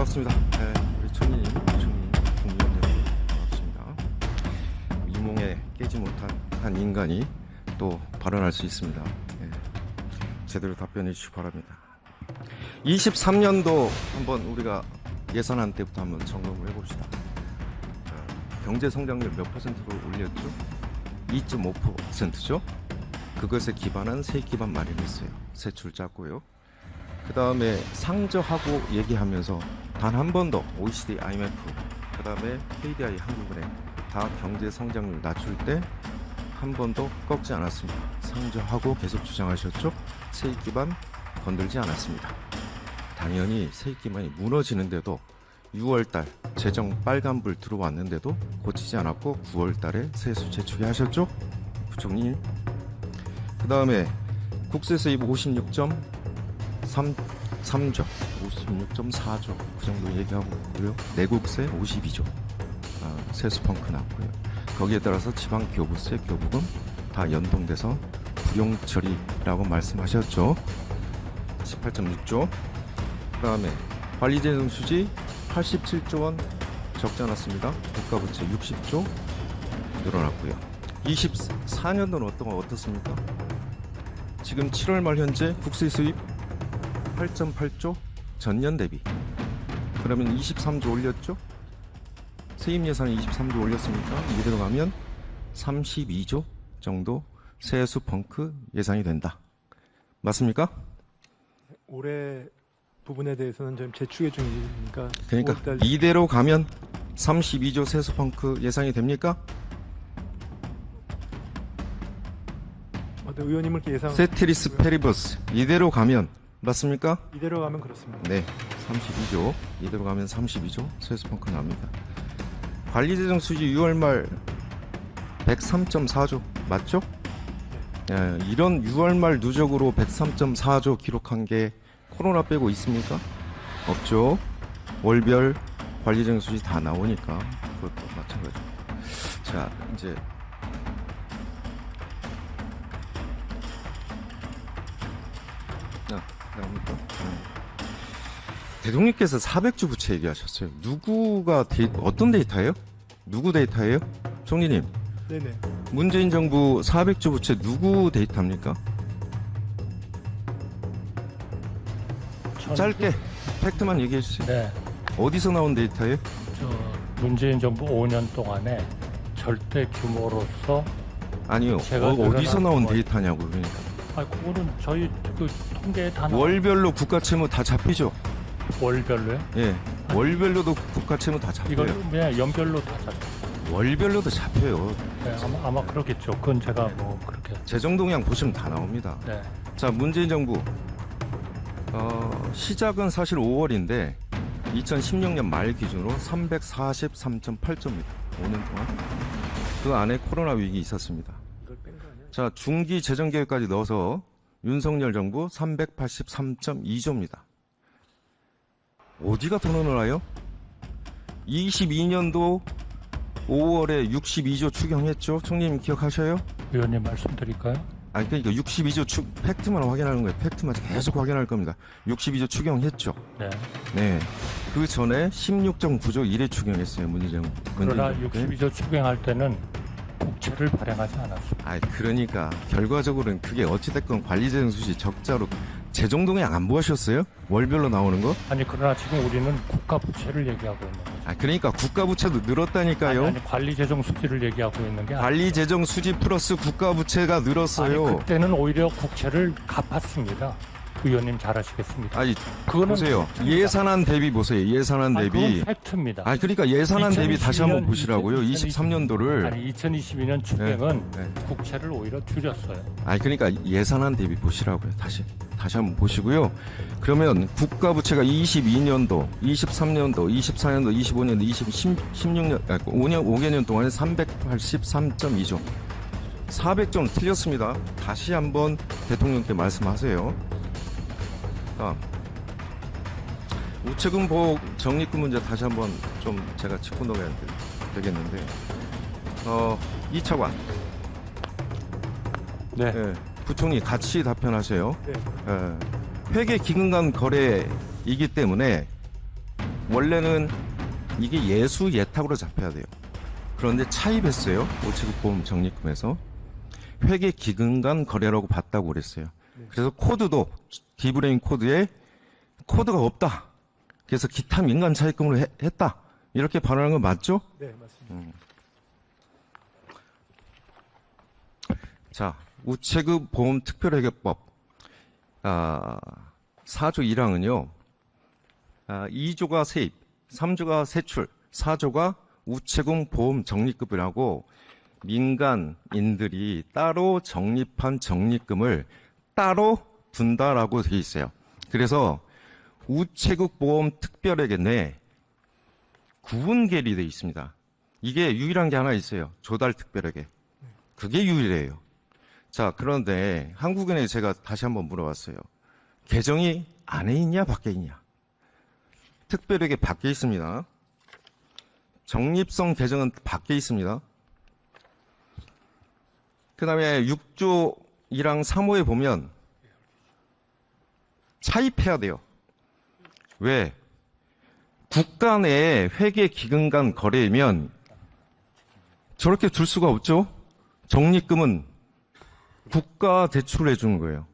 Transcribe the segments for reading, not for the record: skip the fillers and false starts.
반갑습니다. 네, 우리 총리님, 국민의원 여러분 반갑습니다. 이몽에 깨지 못한 한 인간이 또 발언할 수 있습니다. 네, 제대로 답변해 주시기 바랍니다. 23년도 한번 우리가 예산안 때부터 한번 점검을 해봅시다. 경제 성장률 몇 퍼센트로 올렸죠? 2.5%죠? 그것에 기반한 세액 기반 마련했어요. 세출 짰고요. 그 다음에 상저하고 얘기하면서 단 한 번도 OECD, IMF, 그 다음에 KDI, 한국은행 다 경제 성장률 낮출 때 한 번도 꺾지 않았습니다. 상저하고 계속 주장하셨죠? 세액 기반 건들지 않았습니다. 당연히 세액 기반이 무너지는데도 6월달 재정 빨간불 들어왔는데도 고치지 않았고 9월달에 세수 재촉이 하셨죠? 부총리. 그 다음에 국세 수입 56.3조, 56.4조 그 정도 얘기하고 있고요. 내국세 52조 세수 펑크 났고요. 거기에 따라서 지방 교부세, 교부금 다 연동돼서 불용처리라고 말씀하셨죠. 18.6조. 그 다음에 관리재정 수지 87조 원 적지 않았습니다. 국가부채 60조 늘어났고요. 24년도는 어떻습니까? 지금 7월 말 현재 국세 수입 8.8조 전년 대비. 그러면 23조 올렸죠? 세입 예산이 23조 올렸으니까 이대로 가면 32조 정도 세수 펑크 예상이 된다. 맞습니까? 올해 부분에 대해서는 좀 재추계 중이니까. 그러니까 5월달... 이대로 가면 32조 세수 펑크 예상이 됩니까? 의원님을 예상. 세트리스 페리버스 이대로 가면 맞습니까? 이대로 가면 그렇습니다. 네, 32조 이대로 가면 32조 세수 펑크 납니다. 관리재정 수지 6월 말 103.4조 맞죠? 네. 이런 6월 말 누적으로 103.4조 기록한 게 코로나 빼고 있습니까? 없죠. 월별 관리재정 수지 다 나오니까 그것도 마찬가지고. 자, 이제 나옵니까? 대통령께서 400조 부채 얘기하셨어요. 누구가 어떤 데이터예요? 누구 데이터예요? 총리님. 네네. 문재인 정부 400조 부채 누구 데이터입니까? 짧게 팩트만 얘기해 주세요. 네. 어디서 나온 데이터예요? 문재인 정부 5년 동안에 절대 규모로서 아니요. 어디서 나온 데이터냐고 그러니까. 그거는 저희 그 통계에 다 월별로 국가 채무 다 잡히죠. 월별로요? 예. 월별로도 국가 채무 다 잡혀요. 이걸 네, 연별로 다 잡혀요. 월별로도 잡혀요. 네, 아마 그렇겠죠. 그건 제가 뭐 그렇게. 재정 동향 보시면 다 나옵니다. 네. 자, 문재인 정부 시작은 사실 5월인데 2016년 말 기준으로 343.8조입니다. 5년 동안. 그 안에 코로나 위기 있었습니다. 자, 중기 재정 계획까지 넣어서 윤석열 정부 383.2조입니다. 어디가 더 늘어나요? 22년도 5월에 62조 추경했죠? 총리님 기억하셔요? 의원님 말씀드릴까요? 아니, 그러니까 62조 팩트만 확인하는 거예요. 팩트만 계속 확인할 겁니다. 62조 추경했죠? 네. 네. 그 전에 16.9조 1회 추경했어요. 문재인 정부. 그러나 62조 추경할 때는 국채를 발행하지 않았습니다. 아, 그러니까 결과적으로는 그게 어찌됐건 관리재정 수지 적자로 재정동향 안 보셨어요? 월별로 나오는 거? 아니 그러나 지금 우리는 국가 부채를 얘기하고 있는 거죠. 아, 그러니까 국가 부채도 늘었다니까요. 아니 관리 재정 수지를 얘기하고 있는 게 관리 재정 수지 플러스 국가 부채가 늘었어요. 아니, 그때는 오히려 국채를 갚았습니다. 의원님 잘 아시겠습니다. 아니, 그거는 보세요. 팩트입니다. 예산안 대비 보세요. 예산안 대비. 그건 팩트입니다. 아니, 그러니까 예산안 대비 다시 한번 2022년, 보시라고요. 23년도를. 아니 2022년 추경은 네. 국채를 오히려 줄였어요. 아니, 그러니까 예산안 대비 보시라고요. 다시 한번 보시고요. 그러면 국가 부채가 22년도, 23년도, 24년도, 25년도, 16년, 5개년 동안에 383.2조. 400조는 틀렸습니다. 다시 한번 대통령께 말씀하세요. 우체국 보호 적립금 문제 다시 한번 좀 제가 짚고 넘어야 되겠는데 2차관 네. 예, 부총리 같이 답변하세요. 네. 회계 기금 간 거래이기 때문에 원래는 이게 예수 예탁으로 잡혀야 돼요. 그런데 차입했어요. 우체국 보험 적립금에서 회계 기금 간 거래라고 봤다고 그랬어요. 그래서 코드도 디브레인 코드에 코드가 없다. 그래서 기타 민간 차입금으로 했다. 이렇게 발언한 건 맞죠? 네, 맞습니다. 자, 우체국 보험 특별회계법 4조 1항은요. 2조가 세입, 3조가 세출, 4조가 우체국 보험 적립금이라고 민간인들이 따로 적립한 적립금을 따로 둔다라고 되어 있어요. 그래서 우체국 보험 특별회계 내 구분 계리되어 있습니다. 이게 유일한 게 하나 있어요. 조달 특별회계. 그게 유일해요. 자, 그런데 한국은행에 제가 다시 한번 물어봤어요. 계정이 안에 있냐 밖에 있냐? 특별회계 밖에 있습니다. 적립성 계정은 밖에 있습니다. 그 다음에 6조 1항 3호에 보면 차입해야 돼요. 왜? 국가 내에 회계 기금 간 거래이면 저렇게 둘 수가 없죠? 적립금은 국가 대출해 주는 거예요.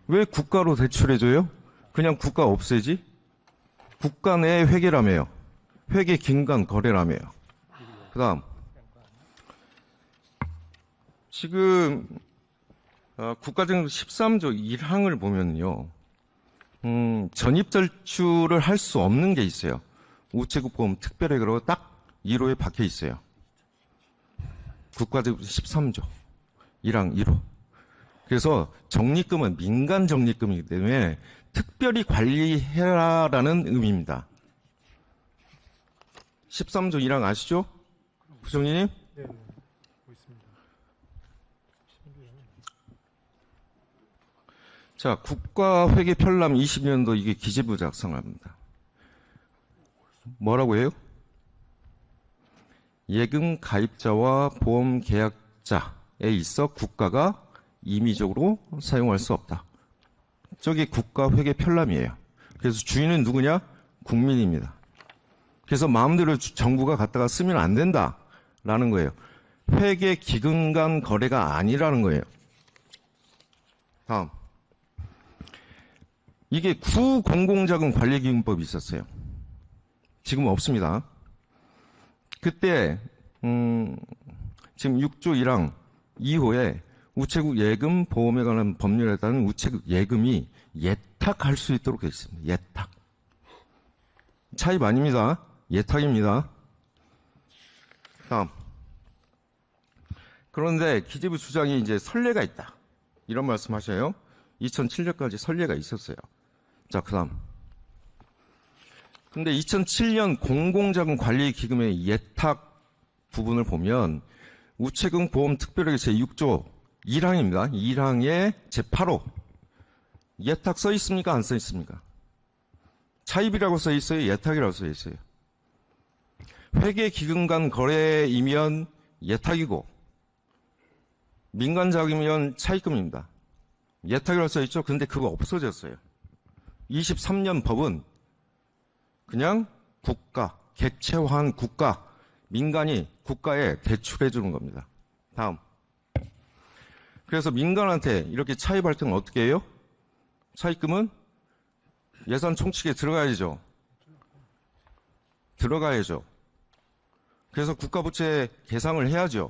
왜 국가로 대출해 줘요? 그냥 국가 없애지? 국가 내 회계라며요. 회계 기금 간 거래라며요. 그 다음 지금 국가정부 13조 1항을 보면요. 전입절출을 할 수 없는 게 있어요. 우체국 보험 특별회계로 딱 1호에 박혀 있어요. 국가정부 13조 1항 1호. 그래서 적립금은 민간 적립금이기 때문에 특별히 관리해라라는 의미입니다. 13조 1항 아시죠? 부총리님? 네, 네. 보고 있습니다. 자, 국가회계 편람 20년도 이게 기재부 작성합니다. 뭐라고 해요? 예금 가입자와 보험 계약자에 있어 국가가 임의적으로 사용할 수 없다. 저게 국가회계 편람이에요. 그래서 주인은 누구냐? 국민입니다. 그래서 마음대로 정부가 갖다가 쓰면 안 된다라는 거예요. 회계 기금 간 거래가 아니라는 거예요. 다음. 이게 구공공자금 관리기금법이 있었어요. 지금 없습니다. 그때 지금 6조 1항 2호에 우체국 예금 보험에 관한 법률에 따른 우체국 예금이 예탁할 수 있도록 되어 있습니다. 예탁. 차입 아닙니다. 예탁입니다. 다음. 그런데 기재부 주장이 이제 선례가 있다. 이런 말씀하셔요. 2007년까지 선례가 있었어요. 자, 그 다음. 근데 2007년 공공자금 관리 기금의 예탁 부분을 보면 우체국 보험 특별회계 제6조 1항입니다. 1항의 제8호. 예탁 써 있습니까? 안 써 있습니까? 차입이라고 써 있어요? 예탁이라고 써 있어요? 회계 기금 간 거래이면 예탁이고 민간 자금이면 차입금입니다. 예탁이라고 써 있죠? 근데 그거 없어졌어요. 23년 법은 그냥 국가, 객체화한 국가, 민간이 국가에 대출해 주는 겁니다. 다음. 그래서 민간한테 이렇게 차입할 때는 어떻게 해요? 차입금은 예산 총칙에 들어가야죠. 들어가야죠. 그래서 국가부채 계상을 해야죠.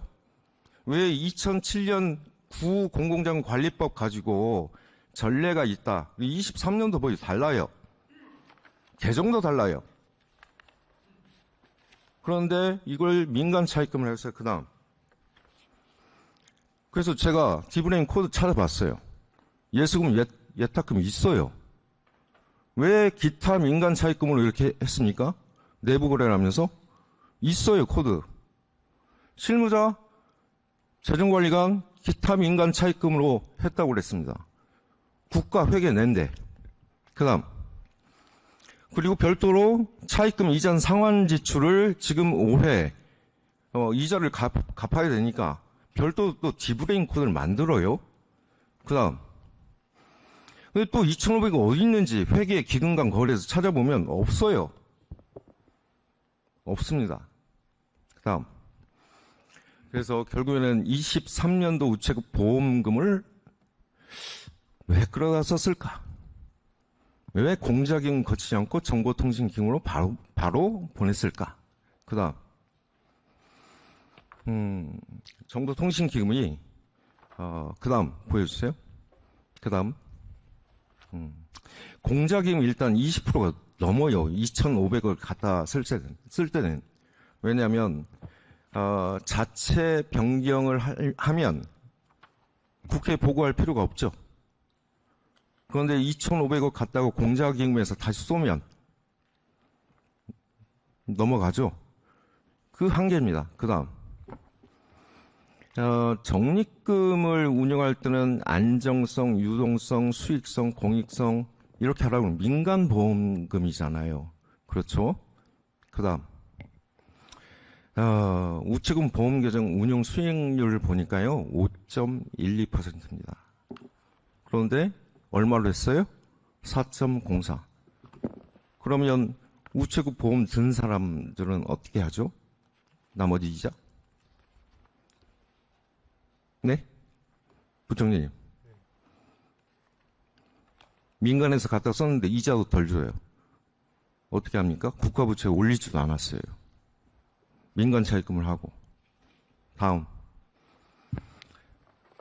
왜 2007년 구공공자금 관리법 가지고 전례가 있다. 23년도 법이 달라요. 개정도 달라요. 그런데 이걸 민간 차입금을 했어요. 그 다음. 그래서 제가 디브레인 코드 찾아봤어요. 예수금 예탁금이 있어요. 왜 기타 민간 차입금으로 이렇게 했습니까? 내부 거래를 하면서 있어요. 코드. 실무자, 재정관리관, 기타 민간 차입금으로 했다고 그랬습니다. 국가 회계 낸데. 그 다음. 그리고 별도로 차입금 이전 상환 지출을 지금 올해 이자를 갚아야 되니까 별도로 또 디브레인 코드를 만들어요. 그 다음. 근데 또 2,500이 어디 있는지 회계 기금 간 거래에서 찾아보면 없어요. 없습니다. 그다음. 그래서 결국에는 23년도 우체국 보험금을 왜 끌어다 썼을까? 왜 공자기금 거치지 않고 정보통신기금으로 바로 보냈을까? 그다음. 정보통신기금이 그다음 보여주세요. 그다음. 공자기금 일단 20%가 넘어요. 2,500을 갖다 쓸 때는. 왜냐하면 자체 변경을 하면 국회에 보고할 필요가 없죠. 그런데 2,500억 갖다가 공자기금에서 다시 쏘면 넘어가죠. 그 한계입니다. 그 다음. 적립금을 운영할 때는 안정성, 유동성, 수익성, 공익성 이렇게 하라고 하면 민간보험금이잖아요. 그렇죠? 그 다음. 우체국 보험계정 운용 수익률을 보니까요. 5.12%입니다. 그런데 얼마로 했어요? 4.04. 그러면 우체국 보험 든 사람들은 어떻게 하죠? 나머지 이자? 네? 부총리님. 민간에서 갖다 썼는데 이자도 덜 줘요. 어떻게 합니까? 국가부채에 올리지도 않았어요. 민간 차입금을 하고. 다음.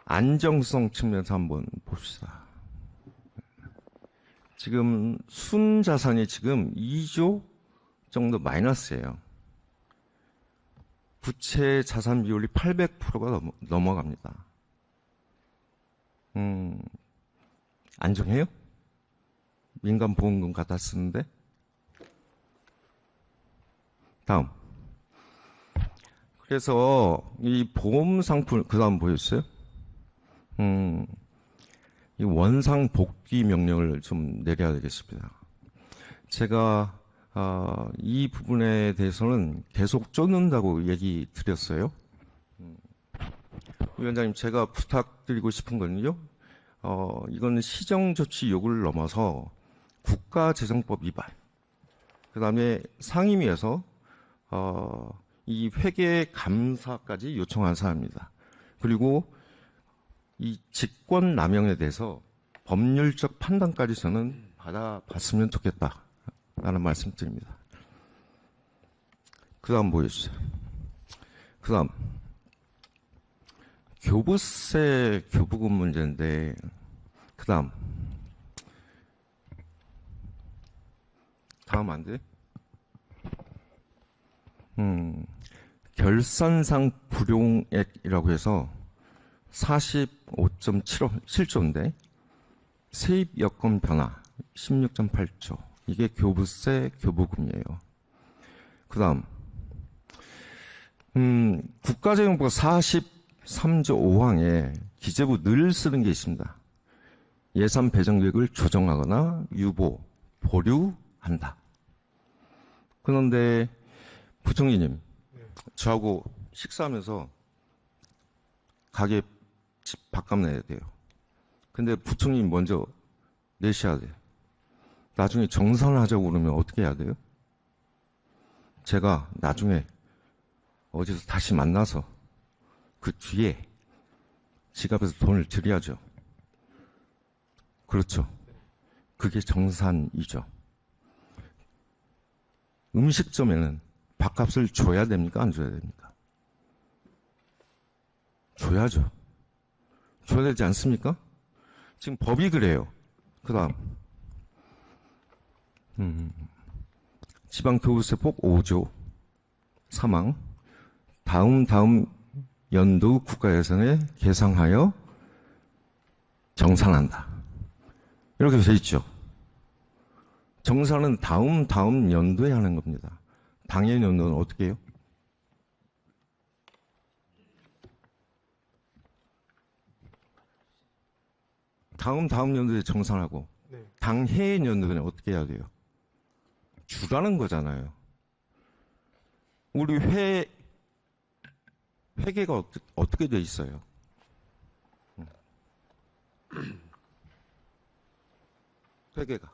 안정성 측면에서 한번 봅시다. 지금 순자산이 지금 2조 정도 마이너스예요. 부채 자산 비율이 800%가 넘어갑니다. 안정해요? 민간 보험금 갖다 쓰는데? 다음. 그래서 이 보험 상품, 그 다음 보였어요? 이 원상 복귀 명령을 좀 내려야 되겠습니다. 제가 이 부분에 대해서는 계속 쫓는다고 얘기 드렸어요. 위원장님, 제가 부탁드리고 싶은 건요. 이건 시정조치 요구를 넘어서 국가재정법 위반. 그 다음에 상임위에서 이 회계 감사까지 요청한 사안입니다. 그리고 이 직권 남용에 대해서 법률적 판단까지 저는 받아봤으면 좋겠다라는 말씀드립니다. 그 다음 보여주세요. 그 다음 교부세 교부금 문제인데, 그 다음 안 돼? 결산상 불용액이라고 해서 45.7조인데 세입 여건 변화 16.8조, 이게 교부세 교부금이에요. 그 다음 국가재정법 43조 5항에 기재부 늘 쓰는 게 있습니다. 예산 배정 계획을 조정하거나 유보, 보류한다. 그런데 부총리님, 저하고 식사하면서 가게 집 밥값 내야 돼요. 근데 부총리님 먼저 내셔야 돼요. 나중에 정산하자고 그러면 어떻게 해야 돼요? 제가 나중에 어디서 다시 만나서 그 뒤에 지갑에서 돈을 드려야죠. 그렇죠. 그게 정산이죠. 음식점에는 밥값을 줘야 됩니까? 안 줘야 됩니까? 줘야죠. 줘야 되지 않습니까? 지금 법이 그래요. 그 다음 지방교부세법 5조 3항 다음 연도 국가예산에 계상하여 정산한다. 이렇게 되어 있죠. 정산은 다음 연도에 하는 겁니다. 당연 연도는 어떻게 해요? 다음 연도에 정산하고, 네. 당해 연도에 어떻게 해야 돼요? 주라는 거잖아요. 우리 회계가 어떻게 돼 있어요? 회계가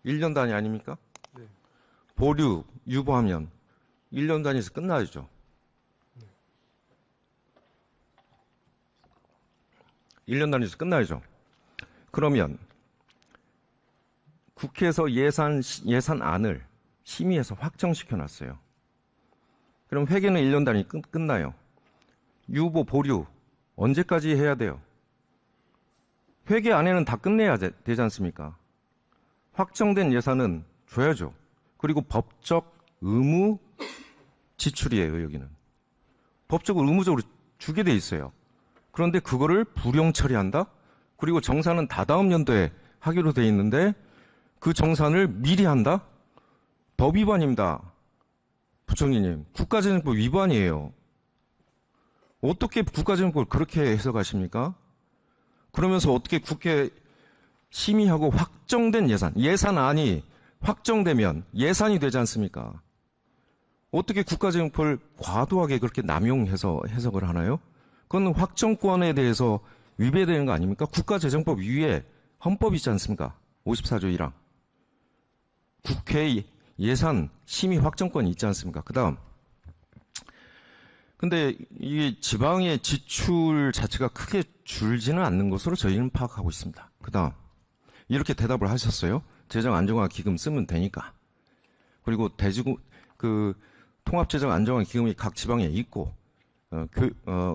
1년 단위 아닙니까? 네. 보류, 유보하면 1년 단위에서 끝나야죠. 1년 단위에서 끝나야죠. 그러면 국회에서 예산안을 심의해서 확정시켜 놨어요. 그럼 회계는 1년 단위 끝나요. 유보 보류 언제까지 해야 돼요? 회계 안에는 다 끝내야 되지 않습니까? 확정된 예산은 줘야죠. 그리고 법적 의무 지출이에요, 여기는. 법적으로 의무적으로 주게 돼 있어요. 그런데 그거를 불용 처리한다? 그리고 정산은 다다음 연도에 하기로 돼 있는데 그 정산을 미리 한다? 법 위반입니다. 부총리님, 국가재정법 위반이에요. 어떻게 국가재정법을 그렇게 해석하십니까? 그러면서 어떻게 국회 심의하고 확정된 예산안이 확정되면 예산이 되지 않습니까? 어떻게 국가재정법을 과도하게 그렇게 남용해서 해석을 하나요? 그건 확정권에 대해서 위배되는 거 아닙니까? 국가재정법 위에 헌법이 있지 않습니까? 54조 1항. 국회 예산 심의 확정권이 있지 않습니까? 그 다음. 근데 이게 지방의 지출 자체가 크게 줄지는 않는 것으로 저희는 파악하고 있습니다. 그 다음. 이렇게 대답을 하셨어요. 재정안정화기금 쓰면 되니까. 그리고 통합재정안정화기금이 각 지방에 있고,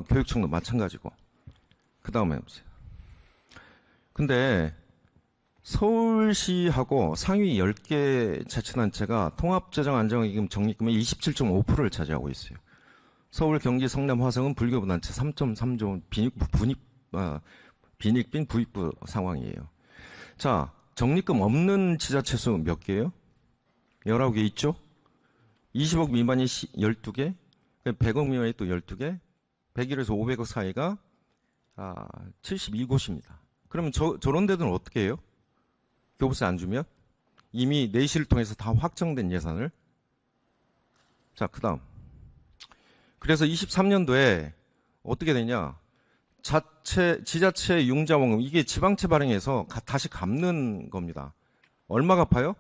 교육청도 마찬가지고. 그 다음에 보세요. 근데 서울시하고 상위 10개 자치단체가 통합재정안정화기금 적립금의 27.5%를 차지하고 있어요. 서울, 경기, 성남, 화성은 불교부 단체 3.3조 빈익빈 부익부 상황이에요. 자, 적립금 없는 지자체 수 몇 개예요? 19개 있죠? 20억 미만이 12개, 100억 미만이 또 12개, 100일에서 500억 사이가 72곳입니다. 그러면 저런 데들은 어떻게 해요? 교부세 안 주면? 이미 내시를 통해서 다 확정된 예산을. 자, 그 다음. 그래서 23년도에 어떻게 되냐? 지자체 융자원금, 이게 지방채 발행해서 다시 갚는 겁니다. 얼마 갚아요?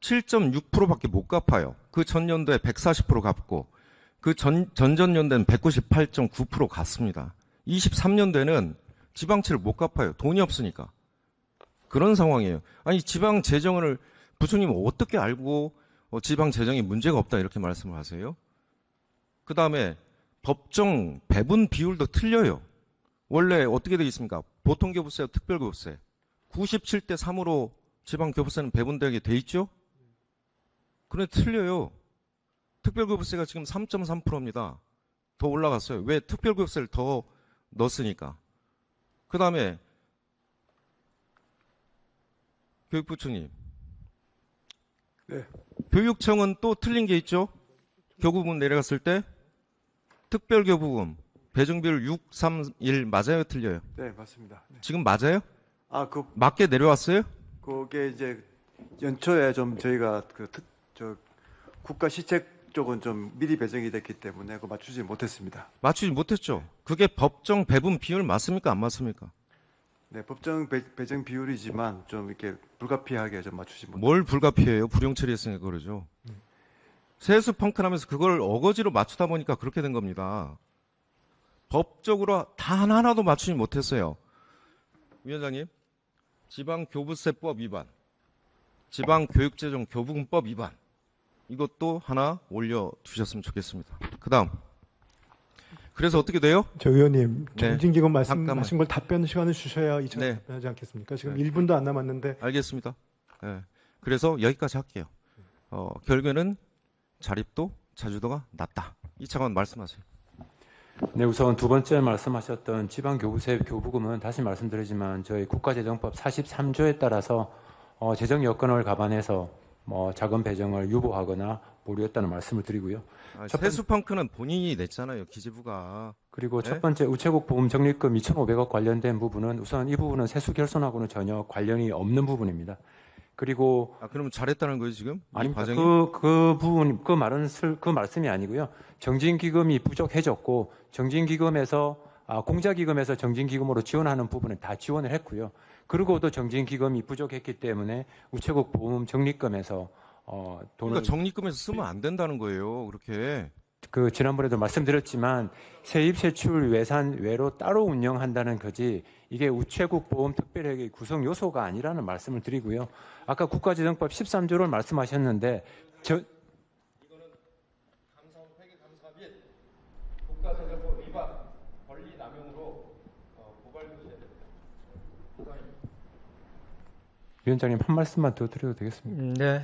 7.6%밖에 못 갚아요. 그 전년도에 140% 갚고, 그 전전년도에는 198.9% 갚습니다. 23년도에는 지방채를 못 갚아요. 돈이 없으니까. 그런 상황이에요. 아니, 지방 재정을 부총님은 어떻게 알고 지방 재정에 문제가 없다 이렇게 말씀을 하세요? 그 다음에 법정 배분 비율도 틀려요. 원래 어떻게 되어 있습니까? 보통교부세와 특별교부세 97대 3으로 지방교부세는 배분되게 돼 있죠? 그런데 틀려요. 특별교부세가 지금 3.3%입니다. 더 올라갔어요. 왜? 특별교부세를 더 넣었으니까. 그 다음에 교육부총리. 네. 교육청은 또 틀린 게 있죠? 교부금 내려갔을 때 특별교부금 배정비율 6, 3, 1 맞아요? 틀려요? 네, 맞습니다. 네. 지금 맞아요? 그 맞게 내려왔어요? 그게 이제 연초에 좀 저희가 국가 시책 쪽은 좀 미리 배정이 됐기 때문에 그거 맞추지 못했습니다. 맞추지 못했죠. 그게 법정 배분 비율 맞습니까? 안 맞습니까? 네, 법정 배정 비율이지만 좀 이렇게 불가피하게 좀 맞추지 못했습니다. 뭘 불가피해요? 불용 처리했으니까 그러죠. 세수 펑크나면서 그걸 어거지로 맞추다 보니까 그렇게 된 겁니다. 법적으로 단 하나도 맞추지 못했어요. 위원장님, 지방교부세법 위반, 지방교육재정 교부금법 위반, 이것도 하나 올려두셨으면 좋겠습니다. 그 다음. 그래서 어떻게 돼요? 저 의원님, 네. 정진기금 잠깐만. 말씀하신 걸 답변 시간을 주셔야 이 차례 네. 답변하지 않겠습니까? 지금 네. 1분도 안 남았는데. 알겠습니다. 네. 그래서 여기까지 할게요. 결과는 자립도, 자주도가 낮다. 이 차관 말씀하세요. 네, 우선 두 번째 말씀하셨던 지방교부세 교부금은 다시 말씀드리지만 저희 국가재정법 43조에 따라서 재정 여건을 감안해서 자금 배정을 유보하거나 보류했다는 말씀을 드리고요. 세수 펑크는 본인이 냈잖아요. 기재부가. 그리고 네? 첫 번째 우체국 보험 적립금 2,500억 관련된 부분은 우선 이 부분은 세수 결손하고는 전혀 관련이 없는 부분입니다. 그리고 그럼 잘했다는 거예요 지금? 이 아닙니다. 과정이? 그 부분 그 말씀이 아니고요. 정진기금이 부족해졌고 정진기금에서 공자기금에서 정진기금으로 지원하는 부분은 다 지원을 했고요. 그리고도 정진기금이 부족했기 때문에 우체국 보험 적립금에서 돈을 그러니까 적립금에서 쓰면 안 된다는 거예요. 그렇게. 그 지난번에도 말씀드렸지만 세입 세출 외산 외로 따로 운영한다는 거지 이게 우체국 보험 특별회계 구성 요소가 아니라는 말씀을 드리고요. 아까 국가재정법 13조를 말씀하셨는데 이거는 회계 감사 및 국가재정법 위반, 권리 남용으로 고발 주셔야 됩니다. 위원장님 한 말씀만 더 드려도 되겠습니까? 네,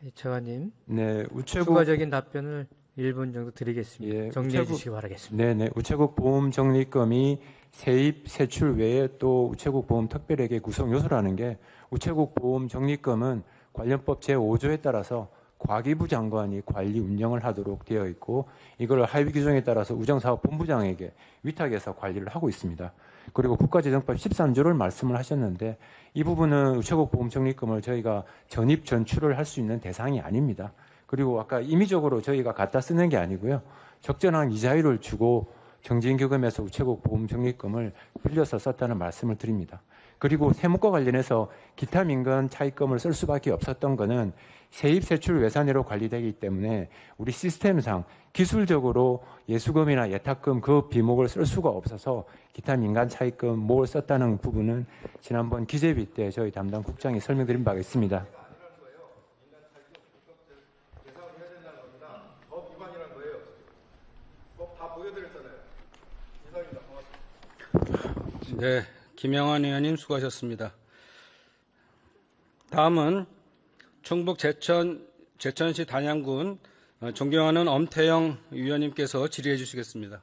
이철환님 네, 우체국 추가적인 답변을 1분 정도 드리겠습니다. 예, 정리해 우체국- 주시기 바라겠습니다. 네네 우체국 보험 적립금이 세입 세출 외에 또 우체국 보험 특별회계 구성 요소라는 게 우체국 보험 적립금은 관련법 제5조에 따라서 과기부 장관이 관리 운영을 하도록 되어 있고 이걸 하위 규정에 따라서 우정사업본부장에게 위탁해서 관리를 하고 있습니다. 그리고 국가재정법 13조를 말씀을 하셨는데 이 부분은 우체국 보험 적립금을 저희가 전입 전출을 할 수 있는 대상이 아닙니다. 그리고 아까 임의적으로 저희가 갖다 쓰는 게 아니고요. 적절한 이자율을 주고 정지인기금에서 우체국 보험 적립금을 빌려서 썼다는 말씀을 드립니다. 그리고 세무과 관련해서 기타 민간 차입금을 쓸 수밖에 없었던 거는 세입 세출 외산으로 관리되기 때문에 우리 시스템상 기술적으로 예수금이나 예탁금 그 비목을 쓸 수가 없어서 기타 민간 차입금 뭘 썼다는 부분은 지난번 기재비 때 저희 담당 국장이 설명드린 바가 있습니다. 네, 김영환 의원님 수고하셨습니다. 다음은 충북 제천시 단양군 존경하는 엄태영 위원님께서 질의해 주시겠습니다.